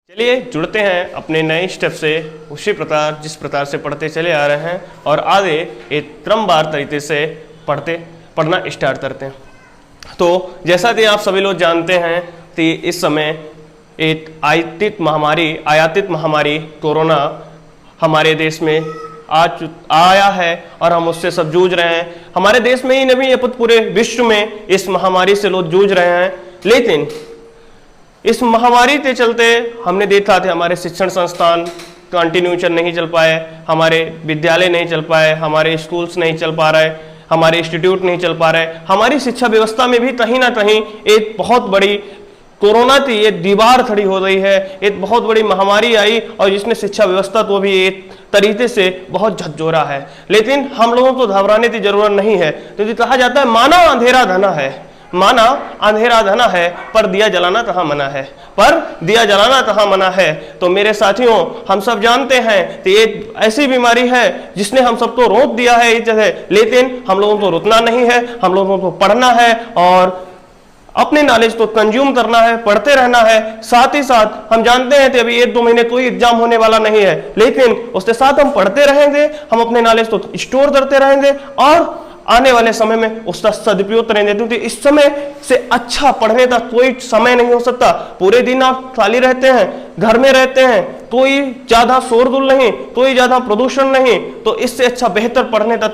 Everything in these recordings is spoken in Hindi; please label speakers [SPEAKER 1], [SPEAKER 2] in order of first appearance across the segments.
[SPEAKER 1] चलिए जुड़ते हैं अपने नए स्टेप से उसी प्रकार जिस प्रकार से पढ़ते चले आ रहे हैं और आगे एक क्रमवार तरीके से पढ़ना स्टार्ट करते हैं। तो जैसा कि आप सभी लोग जानते हैं कि इस समय एक आयातित महामारी कोरोना हमारे देश में आया है और हम उससे सब जूझ रहे हैं। हमारे देश में ही नहीं, पूरे विश्व में इस महामारी से लोग जूझ रहे हैं। लेकिन इस महामारी के चलते हमने देखा था हमारे शिक्षण संस्थान कंटिन्यू नहीं चल पाए, हमारे विद्यालय नहीं चल पाए, हमारे स्कूल्स नहीं चल पा रहे, हमारे इंस्टीट्यूट नहीं चल पा रहे। हमारी शिक्षा व्यवस्था में भी कहीं ना कहीं एक बहुत बड़ी कोरोना की ये दीवार खड़ी हो रही है। एक बहुत बड़ी महामारी आई और जिसने शिक्षा व्यवस्था को भी एक तरीके से बहुत झकझोरा है। लेकिन हम लोगों को घबराने की जरूरत नहीं है, क्योंकि कहा जाता है माना अंधेरा घना है, माना अंधेरा घना है पर दिया जलाना कहाँ मना है, पर दिया जलाना कहाँ मना है। तो मेरे साथियों, हम सब जानते हैं कि एक ऐसी बीमारी है जिसने हम सबको रोक दिया है इस जगह, लेकिन हम लोगों को रुकना नहीं है, हम लोगों को पढ़ना है और अपने नॉलेज को कंज्यूम करना है, पढ़ते रहना है। साथ ही साथ हम जानते हैं कि अभी 1-2 महीने कोई एग्जाम होने वाला नहीं है, लेकिन उसके साथ हम पढ़ते रहेंगे, हम अपने नॉलेज को स्टोर करते रहेंगे और आने वाले समय में उसका सदुपयोग करेंगे। क्योंकि इस समय से अच्छा पढ़ने का कोई समय नहीं हो सकता। पूरे दिन आप खाली रहते हैं, घर में रहते हैं, कोई ज्यादा शोरगुल नहीं, कोई ज्यादा प्रदूषण नहीं, तो इससे अच्छा बेहतर पढ़ने का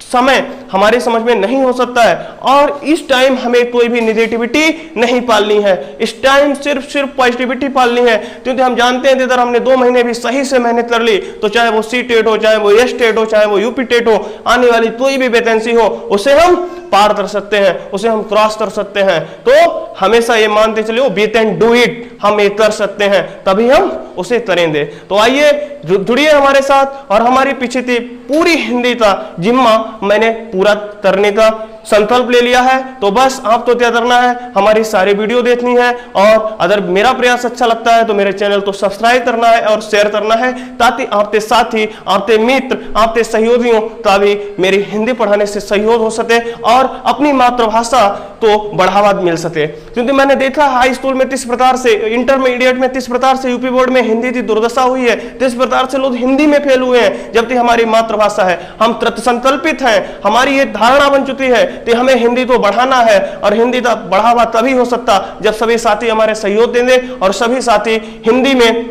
[SPEAKER 1] समय हमारे समझ में नहीं हो सकता है। और इस टाइम हमें कोई भी निगेटिविटी नहीं पालनी है, इस टाइम सिर्फ पॉजिटिविटी पालनी है। क्योंकि हम जानते हैं अगर हमने 2 महीने भी सही से मेहनत कर ली तो चाहे वो सी-टेट हो, चाहे वो एस-टेट हो, चाहे वो यूपी-टेट हो, आने वाली कोई भी वैकेंसी हो उसे हम पार कर सकते हैं, उसे हम क्रॉस कर सकते हैं। तो हमेशा ये मानते चलिए वी कैन डू इट, हम ये कर सकते हैं, तभी हम उसे करेंगे। तो आइए जुड़िए हमारे साथ और हमारी पीछे थी पूरी हिंदी का जिम्मा मैंने पूरा करने का संकल्प ले लिया है। तो बस आपको क्या करना है, हमारी सारी वीडियो देखनी है और अगर मेरा प्रयास अच्छा लगता है तो मेरे चैनल को सब्सक्राइब करना है और शेयर करना है, ताकि आपके साथी, आपके मित्र, आपके सहयोगियों का भी मेरी हिंदी पढ़ाने से सहयोग हो सके और अपनी मातृभाषा को बढ़ावा मिल सके। क्योंकि मैंने देखा हाई स्कूल में किस प्रकार से, इंटरमीडिएट में किस प्रकार से यूपी बोर्ड में हिंदी की दुर्दशा हुई है, किस प्रकार से लोग हिंदी में फेल हुए हैं, जबकि हमारी मातृभाषा है। हम संकल्पित हैं, हमारी ये धारणा बन चुकी है कि हमें हिंदी को बढ़ाना है और हिंदी का बढ़ावा तभी हो सकता जब सभी साथी हमारे सहयोग देंगे और सभी साथी हिंदी में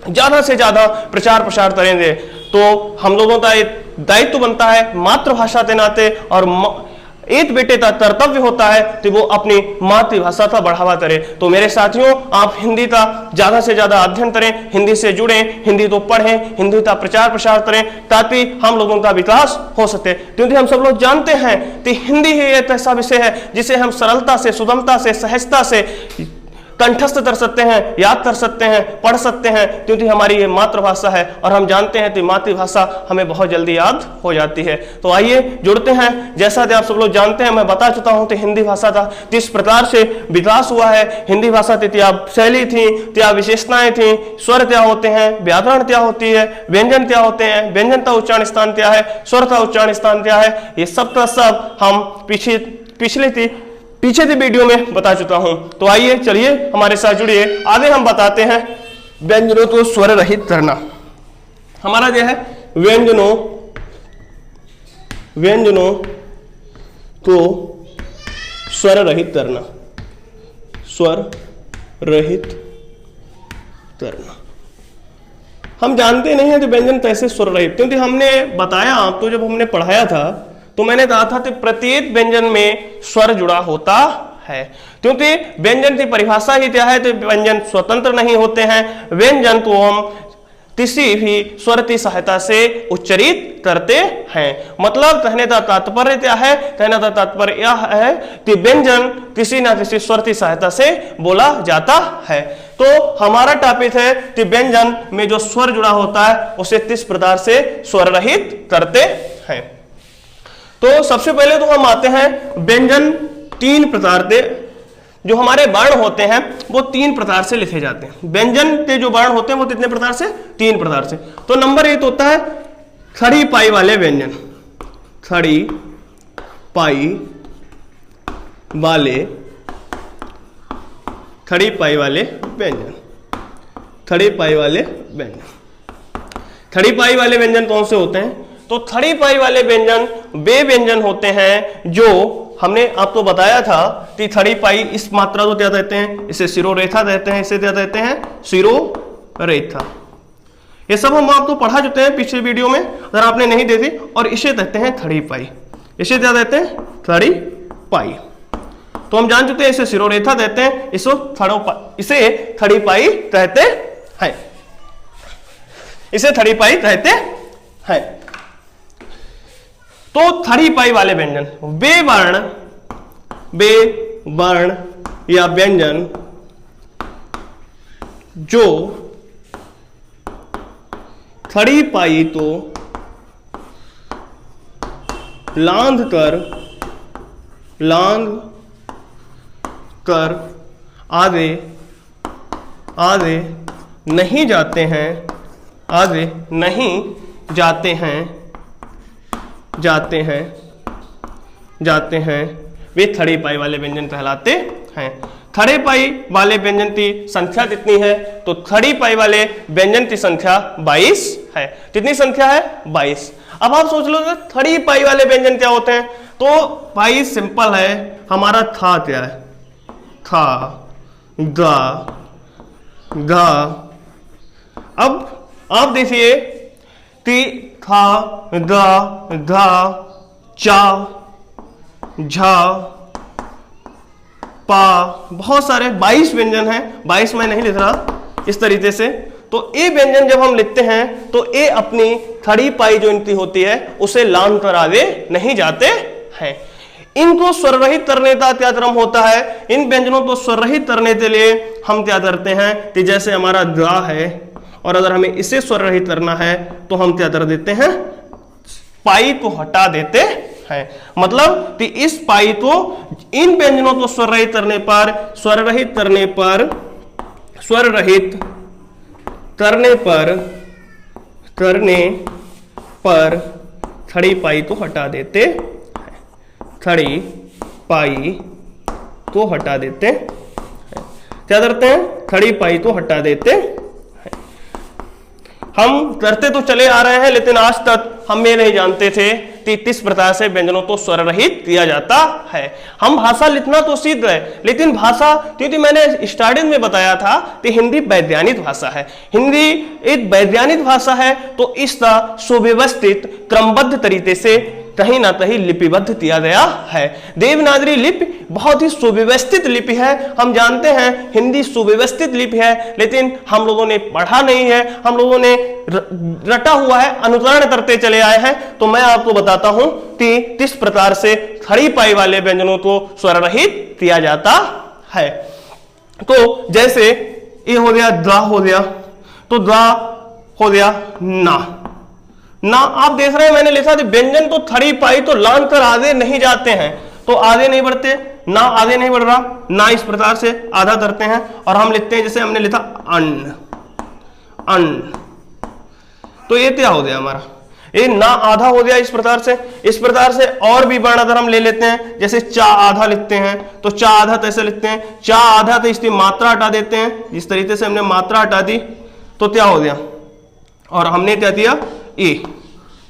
[SPEAKER 1] ज्यादा से ज्यादा प्रचार प्रसार करेंगे। तो हम लोगों का एक दायित्व बनता है मातृभाषा के नाते, और एक बेटे का कर्तव्य होता है कि वो अपनी मातृभाषा का बढ़ावा करे। तो मेरे साथियों, आप हिंदी का ज्यादा से ज्यादा अध्ययन करें, हिंदी से जुड़ें, हिंदी को पढ़ें, हिंदी का प्रचार प्रसार करें, ताकि हम लोगों का विकास हो सके। क्योंकि हम सब लोग जानते हैं कि हिंदी ही एक ऐसा विषय है जिसे हम सरलता से, सुगमता से, सहजता से कंठस्थ कर सकते हैं, याद कर सकते हैं, पढ़ सकते हैं, क्योंकि हमारी ये मातृभाषा है और हम जानते हैं कि मातृभाषा हमें बहुत जल्दी याद हो जाती है। तो आइए जुड़ते हैं। जैसा कि आप सब लोग जानते हैं, मैं बता चुका हूं कि हिंदी भाषा का किस प्रकार से विकास हुआ है, हिंदी भाषा की क्या शैली थी, क्या विशेषताएं थी, स्वर क्या होते हैं, व्याकरण क्या होती है, व्यंजन क्या होते हैं, व्यंजन का उच्चारण स्थान क्या है, स्वर का उच्चारण स्थान क्या है, ये सब का सब हम पीछे की वीडियो में बता चुका हूं। तो आइए चलिए हमारे साथ जुड़िए, आगे हम बताते हैं व्यंजनों को स्वर रहित करना। हमारा जो है व्यंजनों को स्वर रहित करना, स्वर रहित करना। हम जानते नहीं है कि व्यंजन कैसे स्वर रहित, क्योंकि हमने बताया आपको, जब हमने पढ़ाया था तो मैंने कहा था कि प्रत्येक व्यंजन में स्वर जुड़ा होता है। क्योंकि व्यंजन की परिभाषा ही क्या है, तो व्यंजन स्वतंत्र नहीं होते हैं, व्यंजन को हम किसी भी स्वर की सहायता से उच्चारित करते हैं। मतलब कहने का तात्पर्य क्या है, कहने का तात्पर्य यह है कि व्यंजन किसी न किसी स्वर की सहायता से बोला जाता है। तो हमारा टॉपिक है कि व्यंजन में जो स्वर जुड़ा होता है उसे किस प्रकार से स्वर रहित करते हैं। तो सबसे पहले तो हम आते हैं व्यंजन 3 प्रकार के, जो हमारे वर्ण होते हैं वो 3 प्रकार से लिखे जाते हैं। व्यंजन के जो वर्ण होते हैं वो कितने प्रकार से, 3 प्रकार से। तो नंबर 1 होता है खड़ी पाई वाले व्यंजन, खड़ी पाई वाले व्यंजन। थड़ी पाई वाले व्यंजन। थड़ी पाई वाले व्यंजन कौन से होते हैं? तो थड़ी पाई वाले व्यंजन वे व्यंजन होते हैं जो हमने आपको बताया था कि थड़ी पाई इस मात्रा को क्या कहते हैं? इसे शिरोरेखा कहते हैं। इसे क्या कहते हैं? शिरोरेखा। ये सब हम आपको पढ़ा चुके हैं पिछले वीडियो में, अगर आपने नहीं देखी। और इसे कहते हैं थड़ी पाई। इसे क्या कहते हैं? थड़ी पाई। तो हम जान चुके हैं इसे शिरोरेखा कहते हैं, इसे थड़ी पाई कहते हैं। इसे थड़ी पाई कहते हैं। तो थड़ी पाई वाले व्यंजन वे वर्ण या व्यंजन जो थड़ी पाई तो लांघ कर आगे नहीं जाते हैं, आगे नहीं जाते हैं, वे थड़ी पाई वाले व्यंजन कहलाते हैं। थड़ी पाई वाले व्यंजन की संख्या कितनी है? तो थड़ी पाई वाले व्यंजन की संख्या 22 है। कितनी संख्या है? 22। अब आप सोच लो थड़ी पाई वाले व्यंजन क्या होते हैं? तो पाई सिंपल है, हमारा था क्या है? था, गा, गा। अब आप देखिए कि था, गा, धा, चा, झा, पा, बहुत सारे 22 व्यंजन हैं। 22 मैं नहीं लिख रहा इस तरीके से। तो ए व्यंजन जब हम लिखते हैं तो ए अपनी थड़ी पाई जो इनकी होती है उसे लांघ कर आगे नहीं जाते हैं। इनको स्वर रहित करने का क्या क्रम होता है? इन व्यंजनों को स्वर रहित करने के लिए हम क्या करते हैं कि जैसे हमारा गा है और अगर हमें इसे स्वर रहित करना है तो हम क्या कर देते हैं? पाई को हटा देते हैं। मतलब कि इस पाई को इन व्यंजनों को स्वर रहित करने पर थड़ी पाई को हटा देते हैं। थड़ी पाई को हटा देते हैं। क्या करते हैं? थड़ी पाई को हटा देते हैं। हम करते तो चले आ रहे हैं लेकिन आज तक हम ये नहीं जानते थे कि किस प्रकार से व्यंजनों को स्वर रहित किया जाता है। हम भाषा लिखना तो सीख गए, लेकिन भाषा, क्योंकि मैंने स्टार्टिंग में बताया था कि हिंदी वैज्ञानिक भाषा है। हिंदी एक वैज्ञानिक भाषा है तो इसका सुव्यवस्थित क्रमबद्ध तरीके से कहीं ना कहीं लिपिबद्ध किया गया है। देवनागरी लिपि बहुत ही सुव्यवस्थित लिपि है। हम जानते हैं हिंदी सुव्यवस्थित लिपि है, लेकिन हम लोगों ने पढ़ा नहीं है, हम लोगों ने रटा हुआ है, अनुकरण करते चले आए हैं। तो मैं आपको बताता हूं कि किस प्रकार से थड़ी पाई वाले व्यंजनों को स्वर रहित किया जाता है। तो जैसे ये हो गया, दा हो गया, तो दा हो गया ना। ना आप देख रहे हैं मैंने लिखा था व्यंजन तो थड़ी पाई तो लांघ कर आगे नहीं जाते हैं, तो आगे नहीं बढ़ते, ना आगे नहीं बढ़ रहा, ना इस प्रकार से आधा करते हैं और हम लिखते हैं जैसे हमने लिखा अन्न, अन्न। तो ये क्या हो गया हमारा? ये ना आधा हो गया। इस प्रकार से और भी वर्ण अगर हम ले लेते हैं, जैसे चा आधा लिखते हैं तो चा आधा कैसे लिखते हैं? चा आधा तो इसकी मात्रा हटा देते हैं। जिस तरीके से हमने मात्रा हटा दी तो क्या हो गया? और हमने क्या दिया? ए,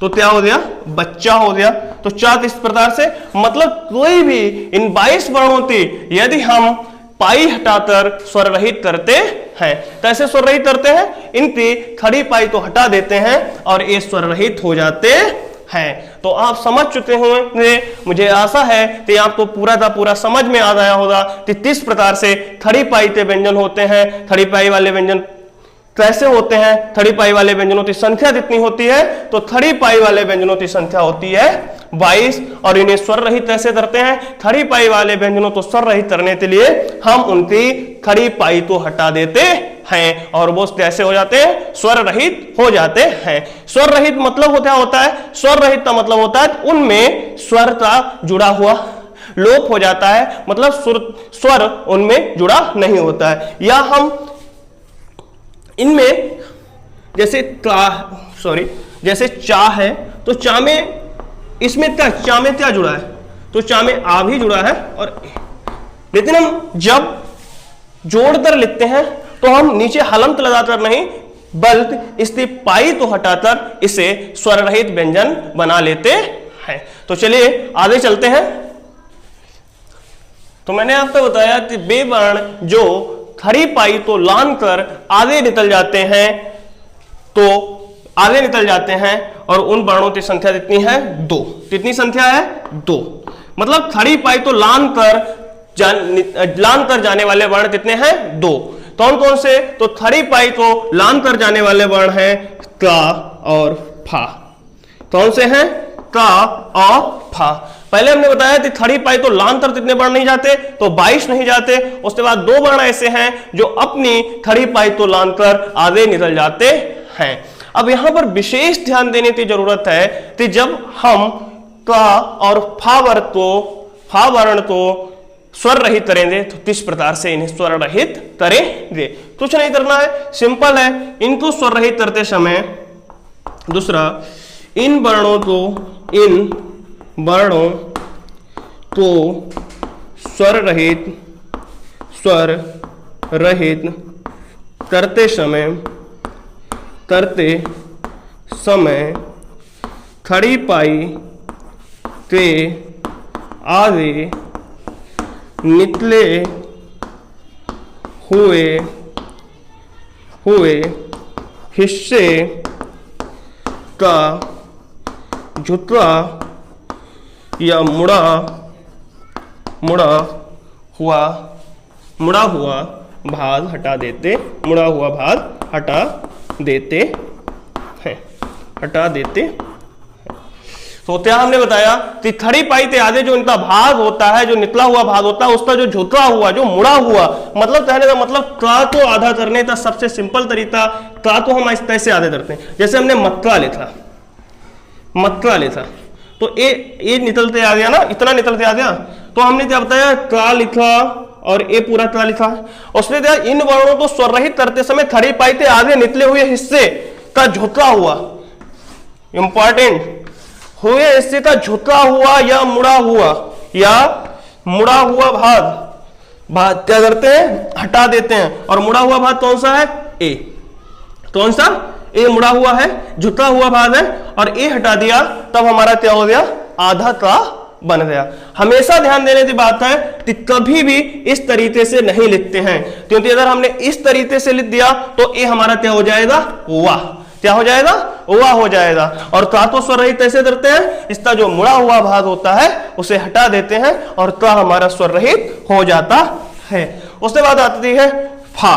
[SPEAKER 1] तो क्या हो गया? बच्चा हो गया। तो चार इस प्रकार से, मतलब कोई भी इन 22 वर्णों की यदि हम पाई हटाकर स्वर रहित करते हैं, कैसे स्वर रहित करते हैं? इनकी खड़ी पाई तो हटा देते हैं और ये स्वर रहित हो जाते हैं। तो आप समझ चुके होंगे, मुझे आशा है कि आपको पूरा का पूरा समझ में आ गया होगा कि किस प्रकार से खड़ी पाई के व्यंजन होते हैं, खड़ी पाई वाले व्यंजन कैसे होते हैं, थड़ी पाई वाले व्यंजनों की संख्या कितनी होती है? तो थड़ी पाई वाले व्यंजनों की संख्या होती है 22 और इन्हें स्वर रहित कैसे करते हैं? थड़ी पाई वाले व्यंजनों को स्वर रहित करने के लिए हम उनकी खड़ी पाई को हटा देते हैं और वो कैसे हो जाते हैं? स्वर रहित हो जाते हैं। स्वर रहित मतलब क्या होता है? स्वर रहित का मतलब होता है उनमें स्वर का जुड़ा हुआ लोप हो जाता है, मतलब स्वर उनमें जुड़ा नहीं होता है। या हम इनमें जैसे जैसे चा है तो चा में, इसमें क्या, चा में क्या जुड़ा है? तो चा में आ भी जुड़ा है और, लेकिन हम जब जोड़कर लिखते हैं तो हम नीचे हलंत लगाकर नहीं बल्कि स्थिति पाई तो हटाकर इसे स्वर रहित व्यंजन बना लेते हैं। तो चलिए आगे चलते हैं। तो मैंने आपको बताया कि बे वर्ण जो खड़ी पाई तो लान कर आगे निकल जाते हैं, तो आगे निकल जाते हैं और उन वर्णों की संख्या कितनी है? 2। कितनी संख्या है? 2। मतलब खड़ी पाई तो लान कर जाने वाले वर्ण कितने हैं? 2। कौन कौन से? तो खड़ी पाई तो लान कर जाने वाले वर्ण हैं का और फा। कौन से हैं? का और फा। पहले हमने बताया कि खड़ी पाई तो लान कर कितने वर्ण नहीं जाते? तो 22 नहीं जाते। उसके बाद 2 वर्ण ऐसे हैं जो अपनी खड़ी पाई तो लान कर आगे निकल जाते हैं। अब यहां पर विशेष ध्यान देने की जरूरत है कि जब हम का और फा वर्ण तो स्वर रहित करेंगे तो किस प्रकार से इन्हें स्वर रहित करेंगे? कुछ नहीं करना है, सिंपल है। इनको स्वर रहित करते समय दूसरा इन वर्णों को स्वर रहित करते समय खड़ी पाई के आगे निकले हुए हिस्से का झुटवा या मुड़ा हुआ भाग हटा देते हैं। तो क्या हमने बताया कि खड़ी पाई के आगे जो इनका भाग होता है, जो निकला हुआ भाग होता है, उसका जो झुटवा हुआ, जो मुड़ा हुआ, मतलब कहने का मतलब का को आधा करने का सबसे सिंपल तरीका, का को हम इस तरह से आधे करते हैं। जैसे हमने मत्रा लिखा तो ए निकलते आ गया ना, इतना निकलते आ गया, तो हमने क्या बताया? का लिखा और ए पूरा का लिखा। उसने दिया इन वर्णों को स्वर रहित करते समय खड़ी पाई के आगे निकले हुए हिस्से का झुटवा हुआ, इंपॉर्टेंट, हुए हिस्से का झुका हुआ या मुड़ा हुआ भाग क्या करते हैं? हटा देते हैं। और मुड़ा हुआ भाग कौन सा है? ए। कौन सा? ए मुड़ा हुआ है, झुका हुआ भाग है, और ए हटा दिया, तब हमारा क्या हो गया? आधा का बन गया। हमेशा ध्यान देने की बात है कि कभी भी इस तरीके से नहीं लिखते हैं, क्योंकि अगर हमने इस तरीके से लिख दिया तो ए हमारा क्या हो जाएगा? वाह। क्या हो जाएगा? वाह हो जाएगा। और का तो स्वर रहित कैसे करते हैं? इसका जो मुड़ा हुआ भाग होता है उसे हटा देते हैं और का हमारा स्वर रहित हो जाता है। उसके बाद आती है फा।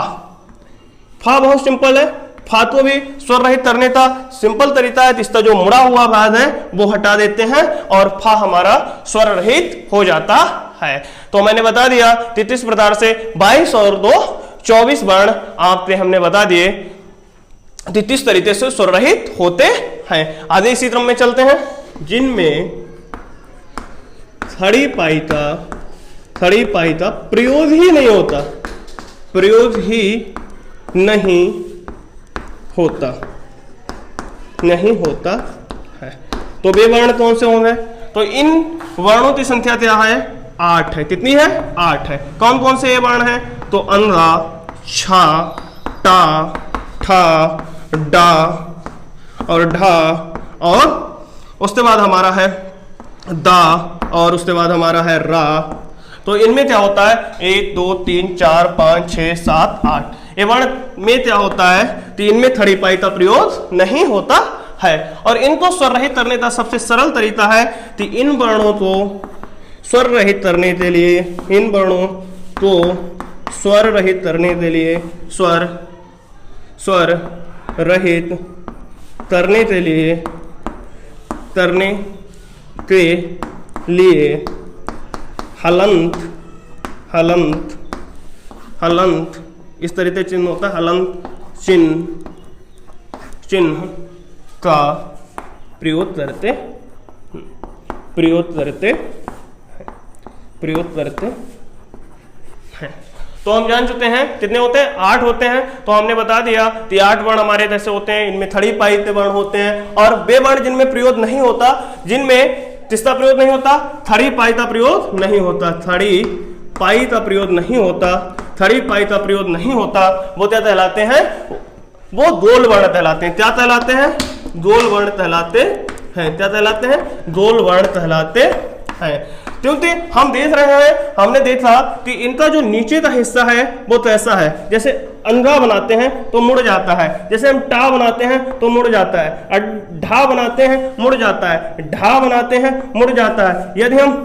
[SPEAKER 1] फा बहुत सिंपल है। फा को भी स्वर रहित करने का सिंपल तरीका है, इसका जो मुड़ा हुआ भाग है वो हटा देते हैं और फा हमारा स्वर रहित हो जाता है। तो मैंने बता दिया 33 प्रकार से 22 और 2 24 वर्ण आपने हमने बता दिए 33 तरीके से स्वर रहित होते हैं। आगे इसी क्रम में चलते हैं, जिनमें खड़ी पाई का प्रयोग ही नहीं होता है। तो वे वर्ण कौन से होंगे? तो इन वर्णों की संख्या क्या है? 8 है। कितनी है? 8 है। कौन कौन से ये वर्ण है? तो अंगा, छा, टा, ठा, डा और ढा, और उसके बाद हमारा है दा, और उसके बाद हमारा है रा। तो इनमें क्या होता है? 1 2 3 4 5 6 7 8। ये वर्ण में क्या होता है? 3 में खड़ी पाई का प्रयोग नहीं होता है। और इनको स्वर रहित करने का सबसे सरल तरीका है कि इन वर्णों को स्वर रहित करने के लिए स्वर रहित करने के लिए हलंत इस तरीके चिन्ह होता है, हलंत चिन्ह का प्रयोग करते हैं। तो हम जान चुके हैं कितने होते हैं? 8 होते हैं। तो हमने बता दिया कि 8 वर्ण हमारे जैसे होते हैं, इनमें खड़ी पाई के वर्ण होते हैं, और वे वर्ण जिनमें प्रयोग नहीं होता, जिनमें किसका प्रयोग नहीं होता? खड़ी पाई का प्रयोग नहीं होता। खड़ी पाई का प्रयोग नहीं होता, थड़ी पाई का प्रयोग नहीं होता वो क्या कहलाते हैं, वो गोल वर्ण कहलाते हैं। क्या कहलाते हैं, गोल वर्ण कहलाते हैं। क्या कहलाते हैं, गोल वर्ण कहलाते हैं। क्योंकि हम देख रहे हैं, हमने देखा कि इनका जो नीचे का हिस्सा है वो तो ऐसा है, जैसे अंगा बनाते हैं तो मुड़ जाता है, जैसे हम टा बनाते हैं तो मुड़ जाता है, ढा बनाते हैं मुड़ जाता है, ढा बनाते हैं मुड़ जाता है, यदि हम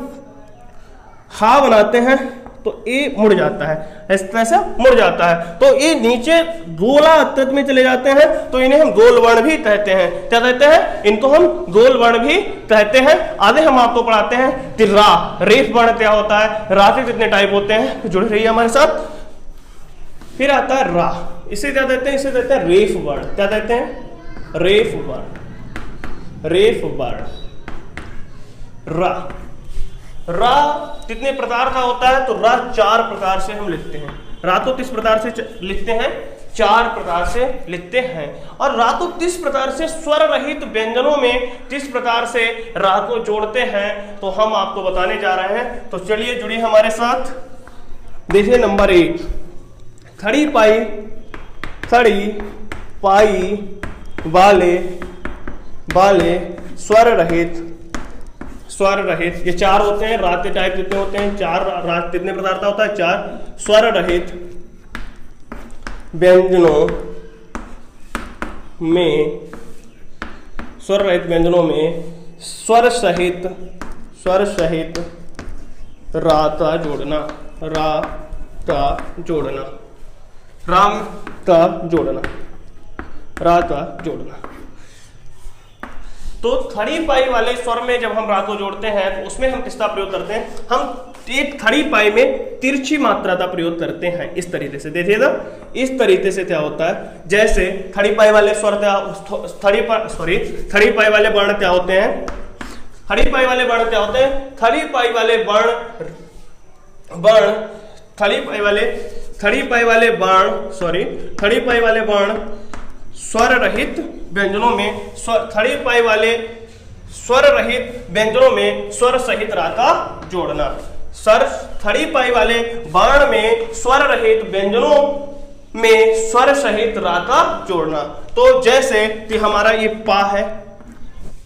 [SPEAKER 1] हा बनाते हैं तो ए मुड़ जाता है, इस तरह से मुड़ जाता है। तो ये नीचे गोला आकृति में चले जाते हैं तो इन्हें हम गोल वर्ण भी कहते हैं। क्या कहते हैं, इनको हम गोल वर्ण भी कहते हैं। आगे हम आपको पढ़ाते हैं कि रा, रेफ वर्ण क्या होता है, रा के कितने टाइप होते हैं, तो जुड़े रहिए हमारे साथ। फिर आता है रा, इसे क्या कहते हैं, इसे कहते हैं रेफ वर्ण। क्या कहते हैं, रेफ वर्ण, रेफ वर्ण। रा, रा कितने प्रकार का होता है, तो रा 4 प्रकार से हम लिखते हैं। रा तो किस प्रकार से लिखते हैं, 4 प्रकार से लिखते हैं। और रा तो किस प्रकार से स्वर रहित व्यंजनों में किस प्रकार से रा को जोड़ते हैं तो हम आपको बताने जा रहे हैं। तो चलिए जुड़िए हमारे साथ। देखिए नंबर 1, खड़ी पाई, खड़ी पाई वाले वाले स्वर रहित, स्वर रहित, ये 4 होते हैं। रात के टाइप कितने होते हैं, 4। रात कितने प्रकार का होता है, 4। स्वर रहित व्यंजनों में, स्वर रहित व्यंजनों में स्वर सहित, स्वर सहित रा का जोड़ना, रा का जोड़ना, राम का जोड़ना, रा का जोड़ना। तो खड़ी पाई वाले स्वर में जब हम रा को जोड़ते हैं तो उसमें हम किसका प्रयोग करते हैं, हम एक खड़ी पाई में तिरछी मात्रा का प्रयोग करते हैं। इस तरीके से देखिएगा, इस तरीके से क्या होता है, जैसे खड़ी पाई वाले स्वर क्या, खड़ी पाई वाले वर्ण क्या होते हैं, खड़ी पाई वाले वर्ण क्या होते हैं, खड़ी पाई वाले वर्ण, खड़ी पाई वाले वर्ण स्वर रहित व्यंजनों में, खड़ी पाई वाले स्वर रहित व्यंजनों में स्वर सहित रा का जोड़ना। खड़ी पाई वाले वर्ण में स्वर रहित व्यंजनों में स्वर सहित रा का जोड़ना। तो जैसे कि हमारा ये पा है,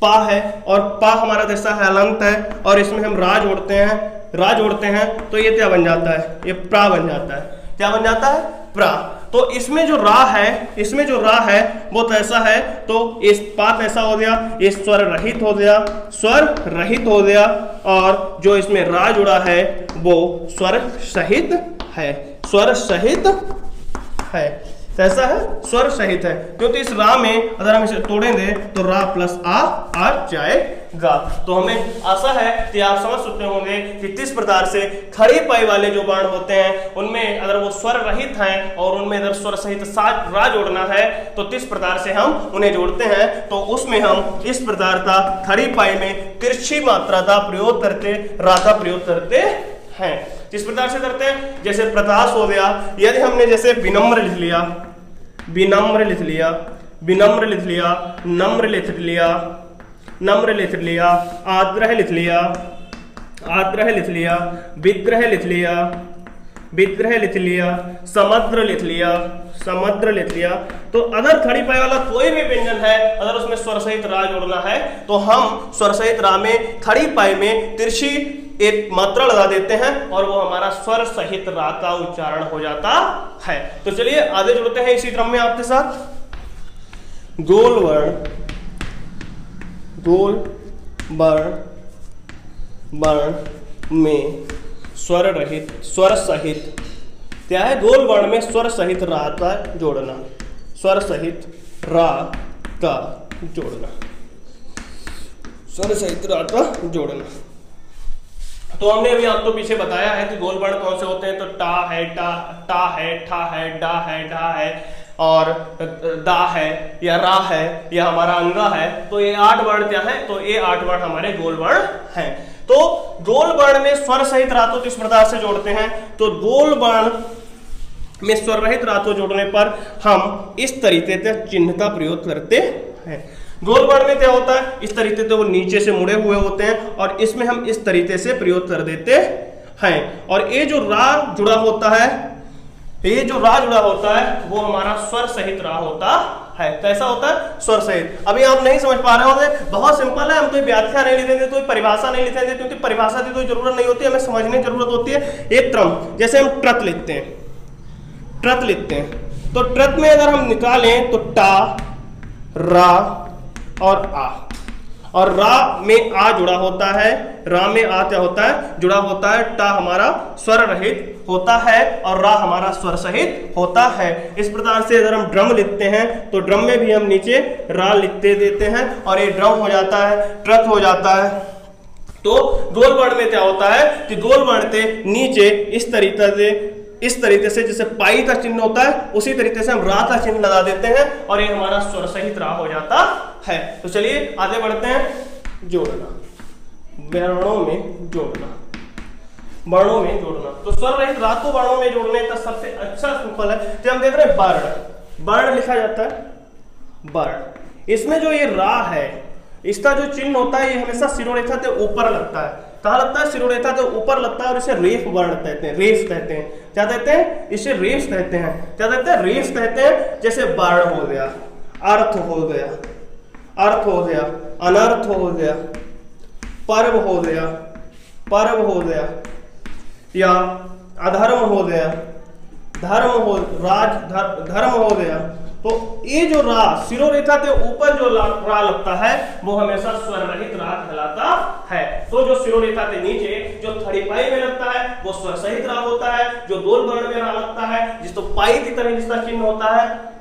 [SPEAKER 1] पा है, और पा हमारा जैसा है अलंत है, और इसमें हम रा जोड़ते हैं, रा जोड़ते हैं तो ये क्या बन जाता है, ये प्रा बन जाता है। क्या बन जाता है, प्रा। तो इसमें जो रा है, इसमें जो रा है वो तो ऐसा है, तो इस पात ऐसा हो गया, ये स्वर रहित हो गया, स्वर रहित हो गया, और जो इसमें रा जुड़ा है वो स्वर सहित है, स्वर सहित है। कैसा है, स्वर सहित है, क्योंकि इस रा में अगर हम इसे तोड़ेंगे तो रा प्लस आ जाएगा। तो हमें आशा है कि आप समझ सकते होंगे कि किस प्रकार से खड़ी पाई वाले जो वर्ण होते हैं उनमें अगर वो स्वर रहित हैं और उनमें अगर स्वर सहित साथ रा जोड़ना है तो किस प्रकार से हम उन्हें जोड़ते हैं। तो उसमें हम इस प्रकार का खड़ी पाई में तिरछी मात्रा का प्रयोग करते, रा का प्रयोग करते हैं। किस प्रकार से करते हैं, जैसे प्रकाश हो गया, यदि हमने जैसे विनम्र लिख लिया, विनम्र लिख लिया, विनम्र लिख लिया, नम्र लिख लिया, नम्र लिख लिया, आग्रह लिख लिया, आग्रह लिख लिया, विग्रह लिख लिया, विग्रह लिख लिया, समुद्र लिख लिया, समुद्र लिख लिया। तो अगर खड़ी पाई वाला कोई भी व्यंजन है, अगर उसमें स्वर सहित रा जोड़ना है तो हम स्वर सहित रा में खड़ी पाई में तिरछी एक मात्रा लगा देते हैं और वो हमारा स्वर सहित रा का उच्चारण हो जाता है। तो चलिए आगे जुड़ते हैं इसी क्रम में आपके साथ। गोल वर्ण, गोल वर्ण में स्वर रहित, स्वर सहित क्या है, गोल वर्ण में स्वर सहित रा का जोड़ना, स्वर सहित रा का जोड़ना, स्वर सहित रा का जोड़ना। तो हमने अभी आपको पीछे बताया है कि गोल वर्ण कौन से होते हैं, तो टा है, टा है, ठा है, डा है, ढा है, और दा है, या रा है, या हमारा अंगा है। तो ये 8 वर्ण क्या है, तो ये 8 वर्ण हमारे गोल वर्ण हैं। तो गोल वर्ण में स्वर सहित रा को किस प्रकार से जोड़ते हैं, तो गोल वर्ण में स्वर रहित रा को जोड़ने पर हम इस तरीके से चिन्ह का प्रयोग करते हैं। गोल वर्ण में क्या होता है, इस तरीके से वो नीचे से मुड़े हुए होते हैं और इसमें हम इस तरीके से प्रयोग कर देते हैं। और ये जो रा जुड़ा होता है, तो ये जो रा जुड़ा होता है वो हमारा स्वर सहित रा होता है। कैसा होता है? स्वर सहित। अभी आप नहीं समझ पा रहे होंगे, बहुत सिंपल है, हम कोई व्याख्या नहीं लिखेंगे, कोई परिभाषा नहीं लिखेंगे, क्योंकि परिभाषा की कोई जरूरत नहीं होती है, हमें समझने की जरूरत होती है। एक त्रम, जैसे हम ट्रत लिखते हैं, ट्रत लिखते हैं, तो ट्रत में अगर हम निकालें तो टा, रा और आ, और रा में आ जुड़ा होता है, रा में आ क्या होता है? जुड़ा होता है। टा हमारा स्वर रहित होता है और रा हमारा स्वर सहित होता है। इस प्रकार से अगर हम ड्रम लिखते हैं तो ड्रम में भी हम नीचे रा लिखते देते हैं और ये ड्रम हो जाता है, ट्रक हो जाता है। तो दोल वर्ण में क्या होता है कि दोल वर्ण के नीचे इस तरीके से जैसे पाई का चिन्ह होता है, उसी तरीके से हम रा का चिन्ह लगा देते हैं और ये हमारा स्वर सहित रा हो जाता है। तो चलिए आगे बढ़ते हैं। जोड़ना, वर्णों में जोड़ना, वर्णों में जोड़ना। तो स्वर रहित रा को वर्णों में जोड़ने का सबसे अच्छा सिंपल है, जो हम देख रहे हैं वर्ण, वर्ण लिखा जाता है वर्ण। इसमें जो ये रा है, इसका जो चिन्ह होता है ये हमेशा शिरोरेखा के ऊपर लगता है। कहाँ लगता है? शिरोरेखा के ऊपर लगता है और इसे रेफ वर्ण कहते हैं, रेफ कहते हैं। क्या कहते हैं? इसे रेफ कहते हैं। क्या कहते हैं? रेफ कहते हैं। जैसे वर्ण हो गया, अर्थ हो गया, अर्थ हो गया, अनर्थ हो गया, पर्व हो गया, पर्व हो गया, या अधर्म हो गया, धर्म हो, धर्म हो गया। तो ये जो रा शिरोरेखा के ऊपर जो रा लगता है वो हमेशा स्वर रहित रा कहलाता है। तो जो शिरोरेखा के नीचे जो थड़ी पाई में लगता है वो स्वर सहित रा होता है। जो दोल वर्ण में रा लगता है, जिसको पाई की तरह जिसका चिन्ह होता है,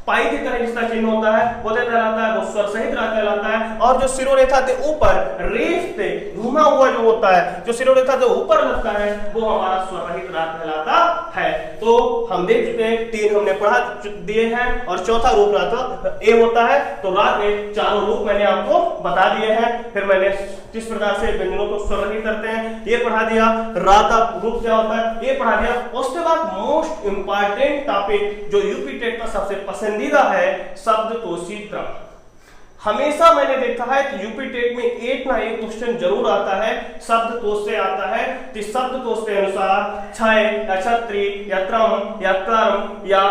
[SPEAKER 1] पाई की तरह जिसका चिन्ह होता है वो कहलाता है, वो स्वर सहित रा कहलाता है। और जो शिरोरेखा के ऊपर रेफ से घुमा हुआ जो होता है, जो शिरोरेखा के ऊपर लगता है, वो हमारा स्वर रहित रा कहलाता है। तो हम देख चुके हैं, 3 हमने पढ़ा दिए हैं और चौथा रूप राग ए होता है। तो राग में चारों रूप मैंने आपको बता दिए हैं। फिर मैंने किस प्रकार से व्यंजनों को स्वर रहित करते हैं ये पढ़ा दिया, रा का रूप क्या होता है ये पढ़ा दिया। उसके बाद मोस्ट इंपॉर्टेंट टॉपिक जो यूपी टेट का सबसे पसंदीदा है, शब्दकोशी क्रम। हमेशा मैंने देखा है कि यूपी टेट में एक ना एक क्वेश्चन जरूर आता है, शब्दकोश से आता है। कि शब्दकोश के अनुसार क्षय या छत्री या त्रम या कर्म या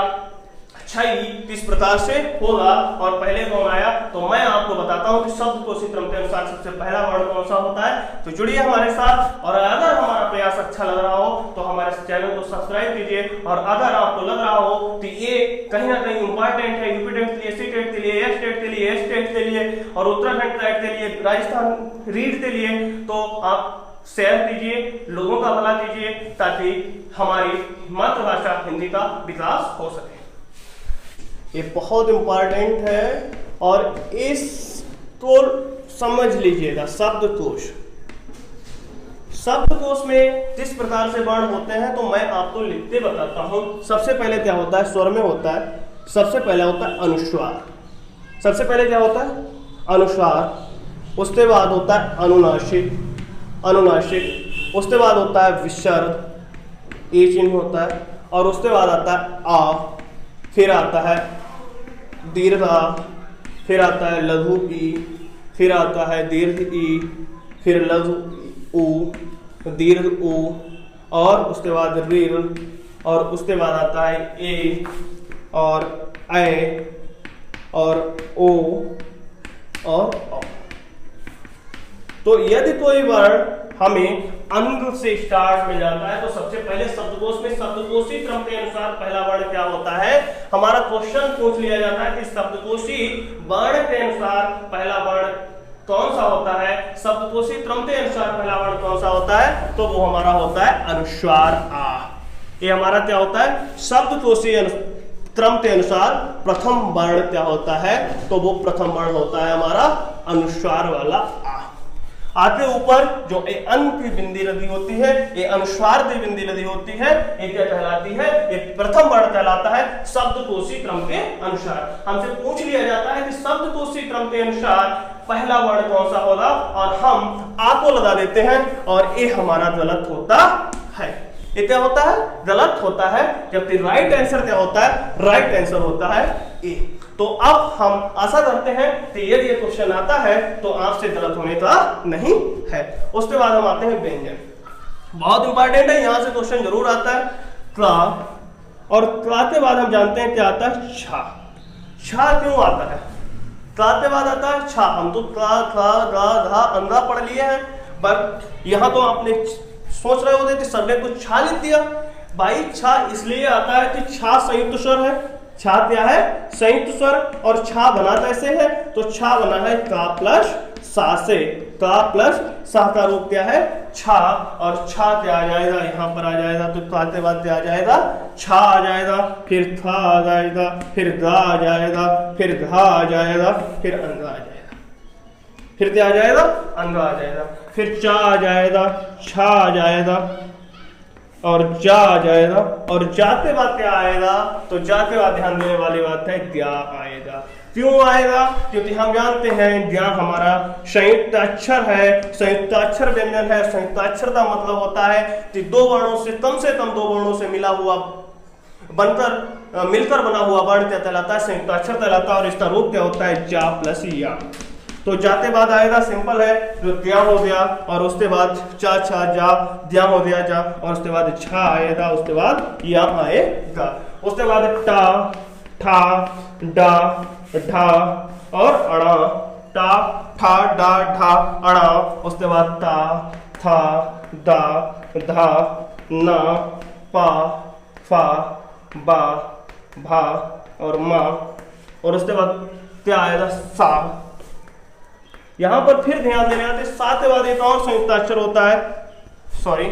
[SPEAKER 1] क्षय किस प्रकार से होगा। और पहले कौन आया तो मैं आपको बताता हूं कि शब्दकोशी क्रम के अनुसार सबसे पहला वर्ण कौन सा होता है। तो जुड़िए हमारे साथ, और अगर हमारा प्रयास अच्छा लग रहा हो तो हमारे चैनल को सब्सक्राइब कीजिए। और अगर आपको लग रहा हो कि ये कहीं ना कहीं इंपॉर्टेंट है यूपी टेट के लिए, सी टेट के लिए, एस टेट के लिए, एस टेट के लिए और उत्तराखंड टेट के लिए, राजस्थान रीड के लिए, तो आप शेयर कीजिए, लोगों का भला कीजिए, ताकि हमारी मातृभाषा हिंदी का विकास हो सके। ये बहुत इंपॉर्टेंट है और इसको समझ लीजिएगा। शब्दकोश, शब्दकोश में किस प्रकार से वर्ण होते हैं तो मैं आपको लिखते बताता हूं। सबसे पहले क्या होता है, स्वर में होता है, सबसे पहले होता है अनुस्वार। सबसे पहले क्या होता है? अनुस्वार। उसके बाद होता है अनुनासिक, अनुनासिक। उसके बाद होता है विसर्ग, ए चिन्ह होता है। और उसके बाद आता है आ, फिर आता है दीर्घ आ, फिर आता है लघु ई, फिर आता है दीर्घ ई, फिर लघु ऊ, दीर्घ ऊ, और उसके बाद रीर, और उसके बाद आता है ए और ऐ और ओ और औ। तो यदि कोई वर्ण हमें अंग से स्टार्ट में जाता है तो सबसे पहले शब्दकोश में शब्दकोशी क्रम के अनुसार पहला वर्ण क्या होता है। हमारा क्वेश्चन पूछ लिया जाता है कि शब्दकोशी वर्ण के अनुसार पहला वर्ण कौन सा होता है, शब्दकोशी क्रम के अनुसार पहला वर्ण कौन सा होता है, तो वो हमारा होता है अनुस्वार आ। ये हमारा क्या होता है, शब्दकोशी क्रम के अनुसार प्रथम वर्ण क्या होता है, तो वो प्रथम वर्ण होता है हमारा अनुस्वार वाला आ। आगे ऊपर जो अन की बिंदी लगी होती है, ये अनुस्वार की बिंदी लगी होती है, ये क्या कहलाती है, ये प्रथम वर्ण कहलाता है शब्दकोशी क्रम के अनुसार। हमसे पूछ लिया जाता है कि शब्दकोशी क्रम के अनुसार पहला वर्ण कौन सा होगा, और हम आ को लगा देते हैं और ये हमारा गलत होता है। ये क्या होता है, गलत होता है। जबकि राइट आंसर क्या होता है, राइट आंसर होता है ए। तो अब हम आशा करते हैं कि यदि ये क्वेश्चन आता है तो आपसे गलत होने का नहीं है। उसके बाद हम आते हैं व्यंजन, बहुत इंपॉर्टेंट है, यहां से क्वेश्चन जरूर आता है। क्रा, और त्राते बाद हम जानते हैं क्या आता है, छा। छा क्यों आता है, त्राते बाद आता है छा। हम तो त्रा था रा धा अंधा पढ़ लिए हैं, बट यहाँ तो आपने सोच रहे होते कि सर ने कुछ छा लिख दिया। भाई छा इसलिए आता है कि छा संयुक्त स्वर है। छा क्या है, संयुक्त स्वर, और छा बना कैसे है, तो छा बना है का प्लस सा से। का प्लस सा का रूप क्या है, छा, और छा क्या आ जाएगा, यहाँ पर आ जाएगा, तो ताते बाद क्या आ जाएगा, छा आ जाएगा, फिर था आ जाएगा, फिर दा आ जाएगा, फिर धा आ जाएगा, फिर अंधा आ जाएगा, फिर क्या आ जाएगा, अंधा आ जाएगा, फिर चा आ जाएगा, छा आ जाएगा, और जा आ जाएगा, और जाते बाद क्या आएगा, तो जाते बाद ध्यान देने वाली बात है द्या आएगा। क्यों आएगा, क्योंकि हम जानते हैं द्या हमारा संयुक्त अक्षर है, संयुक्त अक्षर व्यंजन है। संयुक्त अक्षर का मतलब होता है कि दो वर्णों से कम दो वर्णों से मिला हुआ बनकर मिलकर बना हुआ वर्ण क्या कहलाता है, संयुक्त अक्षर कहलाता है, और इसका रूप क्या होता है, जा प्लस या। तो जाते बाद आएगा, सिंपल है, जो द्या हो गया, और उसके बाद चा छा जा, द्या हो गया जा, और उसके बाद छा आएगा, उसके बाद या आएगा, उसके बाद टा ठा डा ढा और अड़ा, टा ठा डा ढा अड़ा, उसके बाद ता था दा धा ना पा फा बा भा और मा, और उसके बाद क्या आएगा, सा। यहां पर फिर ध्यान देने आते, सा के बाद एक और संयुक्त अक्षर होता है, सॉरी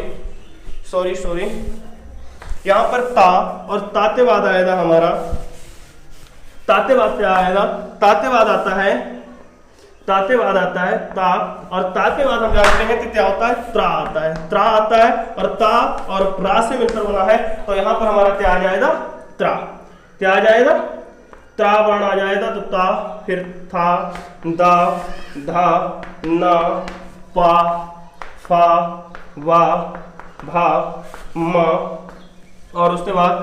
[SPEAKER 1] यहां पर ता, और ताते बाद आएगा हमारा, ताते बाद क्या आएगा, ताते बाद आता है ता, और ताते बाद हम जानते हैं कि क्या होता है, त्रा आता है, त्रा आता है, और ता और प्रा से मिलकर बना है, तो यहां पर हमारा क्या आ जाएगा, त्रा। क्या आ जाएगा, त्रा वर्ण आ जाएगा, तो ता, फिर था दा धा ना पा फा वा भा मा, और उसके बाद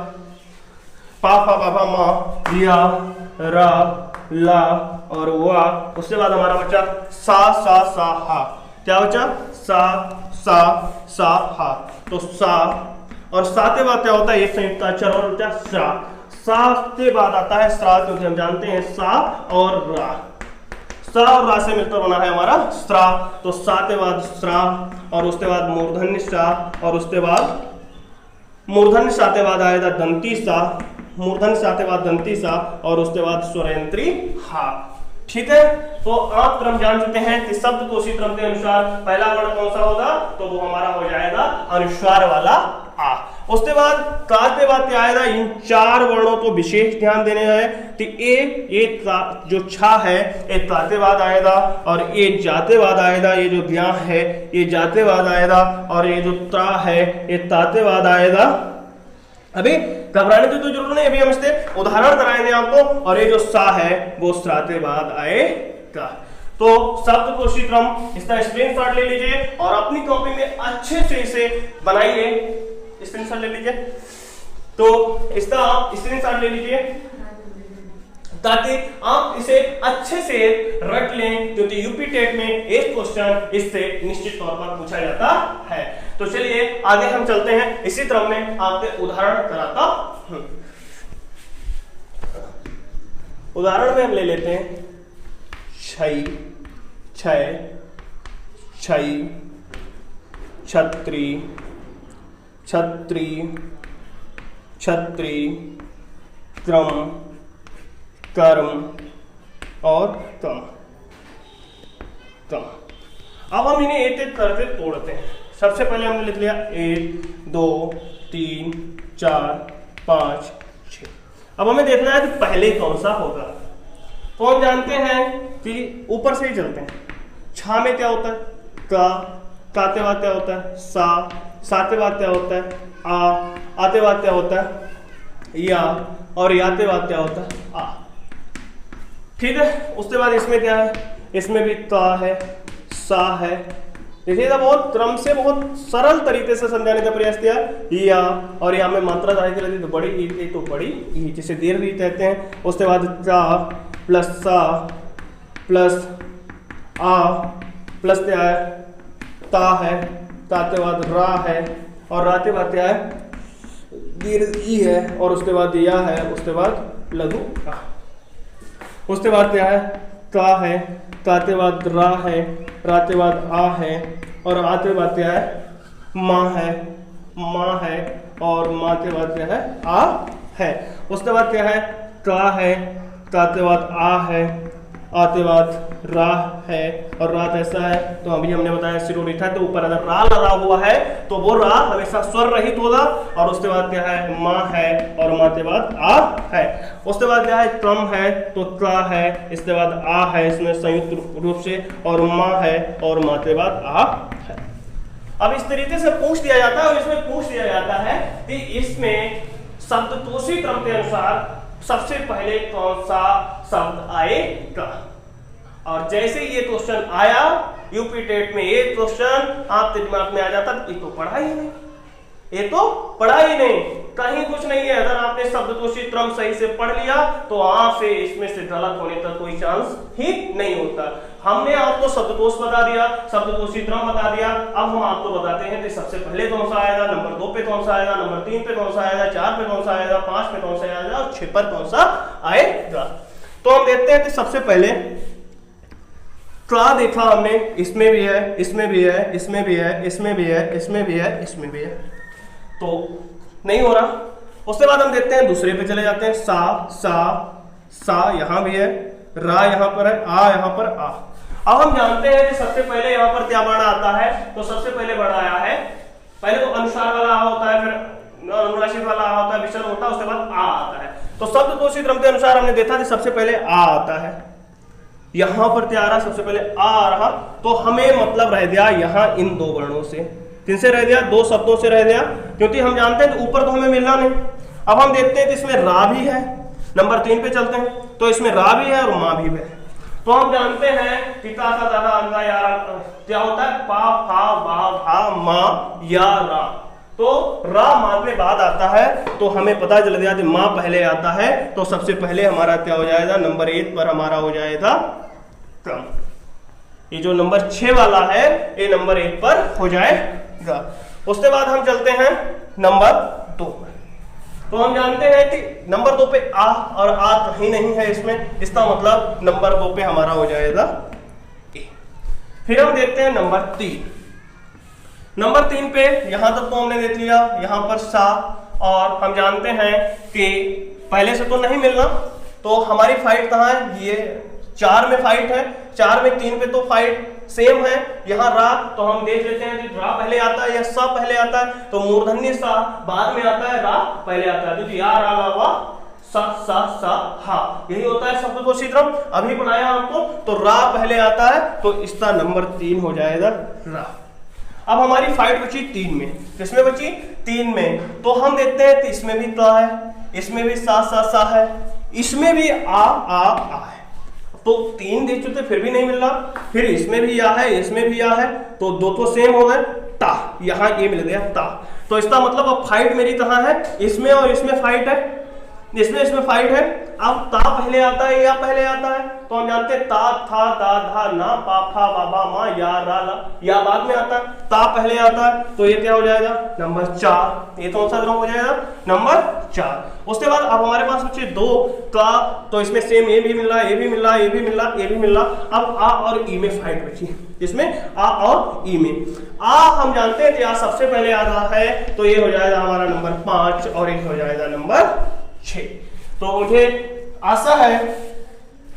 [SPEAKER 1] पा फा बा भा मा, या रा ला और वा, उसके बाद हमारा बचा सा हा। क्या बचा, सा हा, तो सा, और सा के बाद क्या होता है, ये संयुक्त अक्षर और क्या, सा के बाद आता है स्रा, क्योंकि हम जानते हैं सा और रा, सा और रा से मिलकर बना है हमारा स्रा, तो सा के बाद स्रा, और उसके बाद मूर्धन्य सा, और उसके बाद मूर्धन्य सा के बाद आएगा दंती सा, मूर्धन्य सा के बाद दंती सा, और उसके बाद स्वरेंत्री हा। ठीक है, तो आप क्रम जान चुके हैं कि शब्द को उसी क्रम के अनुसार पहला वर्ण कौन सा होगा, तो वो हमारा हो जाएगा अनुस्वार वाला आ। उसके बाद का के बाद क्या आएगा, इन चार वर्णों को विशेष ध्यान देने हैं कि ये जो छा है ये ताते बाद आएगा, और ये जाते बाद आएगा, ये जो द्या है ये जाते बाद आएगा, और ये जो ता है ये ताते बाद आएगा। अभी घबराने की तो जरूरत नहीं, अभी हम इससे उदाहरण कराएंगे आपको, और ये जो सा है वो स्राते बाद आएगा। तो शब्द को उसी क्रम, इसका स्क्रीनशॉट ले लीजिए और अपनी कॉपी में अच्छे से इसे बनाइए। स्क्रीनशॉट ले लीजिए, तो इसका आप स्क्रीनशॉट ले लीजिए ताकि आप इसे अच्छे से रट लें, क्योंकि यूपी टेट में एक क्वेश्चन इससे निश्चित तौर पर पूछा जाता है। तो चलिए आगे हम चलते हैं, इसी क्रम में आपके उदाहरण कराता हूं। उदाहरण में हम ले लेते हैं छई, छय, छई, छत्री, छत्री, छत्री, क्रम, कर्म और कम, कम। अब हम इन्हें एक एक करके तोड़ते हैं। सबसे पहले हमने लिख लिया 1 2 3 4 5 6। अब हमें देखना है कि पहले कौन सा होगा। तो हम जानते हैं कि ऊपर से ही चलते हैं। छा में क्या होता है, का, काते बाद क्या होता है, सा, साते बाद क्या होता है, आ, आते बाद क्या होता है, या, और याते बाद क्या होता है, आ। ठीक है, उसके बाद इसमें क्या है, इसमें भी ता है, सा है। देखिएगा बहुत क्रम से बहुत सरल तरीके से समझाने का प्रयास किया। या, और यहाँ में मात्रा दाखिल रहती तो बड़ी ई, तो बड़ी ई, जिसे दीर्घ ई कहते हैं। उसके बाद ता प्लस सा प्लस आ प्लस क्या है, ता है, ता के बाद रा है, और रा के बाद क्या है, दीर्घ ई है और उसके बाद या है, उसके बाद लघु आ, उसके बाद क्या है ता है, ताते बाद रा है, राते बाद आ है और आते बाद क्या है माँ है और माते बाद क्या है आ है। उसके बाद क्या है ता है, ताते बाद आ है, आते बाद रा है और रात ऐसा है तो अभी हमने बताया शिरोरेखा तो ऊपर अगर रा लगा हुआ है तो वो रा हमेशा स्वर रहित होगा और उसके बाद क्या है माँ है और माते बाद आ है। उसके बाद क्या है त्रम है तो त्रा है, इसके बाद आ है इसमें संयुक्त रूप से और माँ है और माते बाद आ है। अब इस तरीके से पूछ दिया जाता है और इसमें पूछ दिया जाता है कि इसमें शब्दकोशी क्रम के अनुसार सबसे पहले कौन सा शब्द आएगा। और जैसे ये क्वेश्चन आया यूपी टेट में, ये क्वेश्चन आपके दिमाग में आ जाता ये तो पढ़ा ही नहीं, ये तो पढ़ा ही नहीं, कहीं कुछ नहीं है। अगर आपने शब्दकोशी क्रम सही से पढ़ लिया तो आपसे इसमें से गलत होने का कोई चांस ही नहीं होता। हमने आपको शब्दकोश बता दिया, शब्दकोशी क्रम बता दिया, अब हम आपको बताते हैं कि सबसे पहले कौन सा आएगा, नंबर 2 पे कौन सा आएगा, नंबर 3 पे कौन सा आएगा, 4 पे कौन सा आएगा, 5 पे कौन सा आएगा और 6 पर कौन सा आएगा। तो हम देखते हैं कि सबसे पहले देखा हमने, इसमें भी है, इसमें भी है, इसमें भी है, इसमें भी है, इसमें भी है, इसमें भी है, तो नहीं हो रहा। उसके बाद हम देखते हैं दूसरे पे चले जाते हैं, सा यहां भी है, रा यहां पर है, आ यहां पर आ। अब हम जानते हैं कि सबसे पहले यहां पर क्या वर्ण आता है, तो सबसे पहले वर्ण आया है, पहले तो अनुस्वार वाला आ होता है, फिर अनुनासिक वाला आ होता है, विसर्ग होता है, उसके बाद आ आता है। तो शब्दकोशी क्रम के अनुसार हमने देखा कि सबसे पहले आ आता है, यहां पर क्या आ रहा, सबसे पहले आ रहा, तो हमें मतलब रह गया यहां इन दो वर्णों से, किनसे रह गया, दो शब्दों से रह गया, क्योंकि हम जानते हैं ऊपर तो हमें मिलना नहीं। अब हम देखते हैं कि इसमें रा भी है, नंबर 3 पे चलते हैं, तो इसमें रा भी है और माँ भी है। तो हम जानते हैं कि का दादा अंगा या क्या होता है, पा फा बा भा मा या रा, तो रा माँ में बाद आता है, तो हमें पता चल गया कि माँ पहले आता है, तो सबसे पहले हमारा क्या हो जाएगा, नंबर 1 पर हमारा हो जाएगा क्रम। ये जो नंबर 6 वाला है ये नंबर 1 पर हो जाएगा। उसके बाद हम चलते हैं नंबर 2 पर, तो हम जानते हैं कि नंबर 2 पे आ और आ कहीं नहीं है इसमें, इसका मतलब नंबर 2 पे हमारा हो जाएगा ए। फिर हम देखते हैं नंबर 3, नंबर 3 पे यहां तक तो हमने देख लिया, यहां पर सा, और हम जानते हैं कि पहले से तो नहीं मिलना, तो हमारी फाइट कहाँ है, ये 4 में फाइट है, 4 में 3 पे तो फाइट सेम है। यहाँ रा तो हम देख लेते हैं कि रा पहले आता है या सा पहले आता है, तो मूर्धन्य सा बाद में आता है, रा पहले आता है, तो या रा ला वा सा हा, यही होता है शब्दकोशी क्रम। अभी बनाया आपको, तो रा पहले आता है, तो इसका नंबर 3 हो जाएगा रा। अब हमारी फाइट बची 3 में, किसमें बची, 3 में, तो हम देखते हैं कि इसमें भी ता है, इसमें भी सा है, इसमें भी आ है, तो 3 देख चुके फिर भी नहीं मिल रहा, फिर इसमें भी या है, इसमें भी या है, तो दो तो सेम हो गए, ता यहां ये मिल गया ता, तो इसका मतलब अब फाइट मेरी कहां है, इसमें और इसमें फाइट है, इसमें फाइट है। अब ता पहले आता है या पहले आता है, तो हम जानते हैं ता था दा धा ना पा फा बाबा मा या रा ला, या बाद में आता है, ता पहले आता है, तो ये क्या हो जाएगा, नंबर 4, ये कौन सा क्रम हो जाएगा, नंबर 4। उसके बाद अब हमारे पास बचे 2 ता, तो इसमें सेम ये भी मिल रहा है, ये भी मिल रहा है, ये भी मिल रहा है, ये भी मिल रहा। अब आ और ई में फाइट बची, इसमें आ और ई में, आ हम जानते हैं कि आ सबसे पहले आ रहा है, तो ये हो जाएगा हमारा नंबर 5 और ये हो जाएगा नंबर 6। तो मुझे आशा है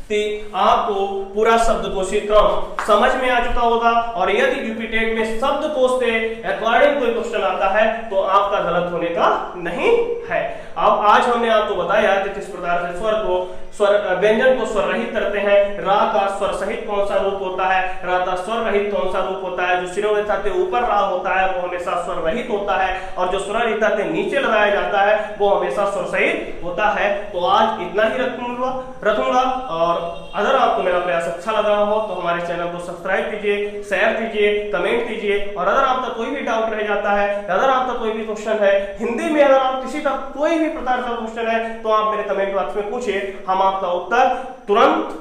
[SPEAKER 1] कि आपको पूरा शब्दकोशी क्रम समझ में आ चुका होगा, और यदि यूपी टेट में शब्दकोश से अकॉर्डिंग कोई क्वेश्चन आता है तो आपका गलत होने का नहीं है। अब आज हमने आपको बताया कि किस प्रकार से व्यंजन को स्वर रहित करते हैं, रा का स्वर सहित कौन सा रूप होता है, रा का स्वर रहित कौन सा रूप होता है, जो शिरोरेखा के ऊपर रा होता है वो हमेशा स्वर रहित होता है, और जो स्वररेखा के नीचे लगाया जाता है वो हमेशा स्वर सहित होता है। तो आज इतना ही रखूंगा, और अगर आपको मेरा प्रयास अच्छा लगा हो तो हमारे चैनल को सब्सक्राइब कीजिए, शेयर कीजिए, कमेंट कीजिए, और अगर आपका कोई भी डाउट रह जाता है, अगर आपका कोई भी क्वेश्चन है हिंदी में, अगर आप किसी का कोई भी प्रकार का क्वेश्चन है तो आप मेरे कमेंट बॉक्स में पूछिए, हम आपका उत्तर तुरंत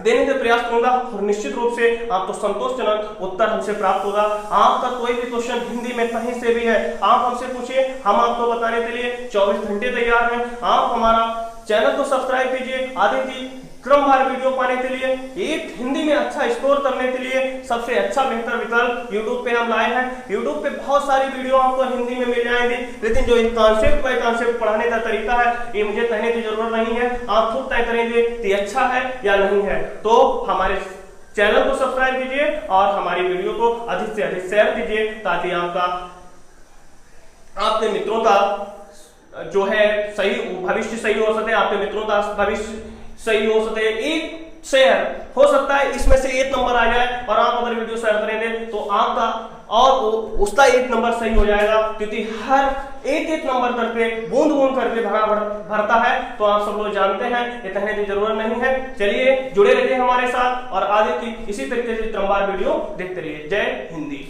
[SPEAKER 1] देने का प्रयास करूंगा और निश्चित रूप से आपको संतोषजनक उत्तर हमसे प्राप्त होगा। आपका कोई भी क्वेश्चन हिंदी में कहीं से भी है, आप हमसे पूछिए, हम आपको बताने के लिए 24 घंटे तैयार हैं। आप हमारा चैनल को सब्सक्राइब कीजिए। आदित्य क्रमवार वीडियो पाने के लिए, एक हिंदी में अच्छा स्कोर करने के लिए सबसे अच्छा बेहतर विकल्प YouTube पे हम लाए हैं। YouTube पे बहुत सारी वीडियो आपको हिंदी में मिल जाएंगी, लेकिन जो कॉन्सेप्ट बाय कॉन्सेप्ट पढ़ाने का तरीका है ये मुझे कहने की जरूरत नहीं है, आप खुद तय करेंगे कि अच्छा है या नहीं है। तो हमारे चैनल को सब्सक्राइब कीजिए और हमारी वीडियो को अधिक से अधिक शेयर कीजिए, ताकि आपके मित्रों का जो है सही भविष्य सही हो सके, आपके मित्रों का भविष्य सही हो सके। एक शेयर हो सकता है इसमें से एक नंबर आ जाए और आप अगर वीडियो शेयर करेंगे तो आपका और उसका एक नंबर सही हो जाएगा, क्योंकि हर एक नंबर करके बूंद बूंद करके भरता है। तो आप सब लोग जानते हैं, ये कहने की जरूरत नहीं है। चलिए जुड़े रहिए हमारे साथ और आगे की इसी तरीके से क्रमवार वीडियो देखते रहिए। जय हिंदी।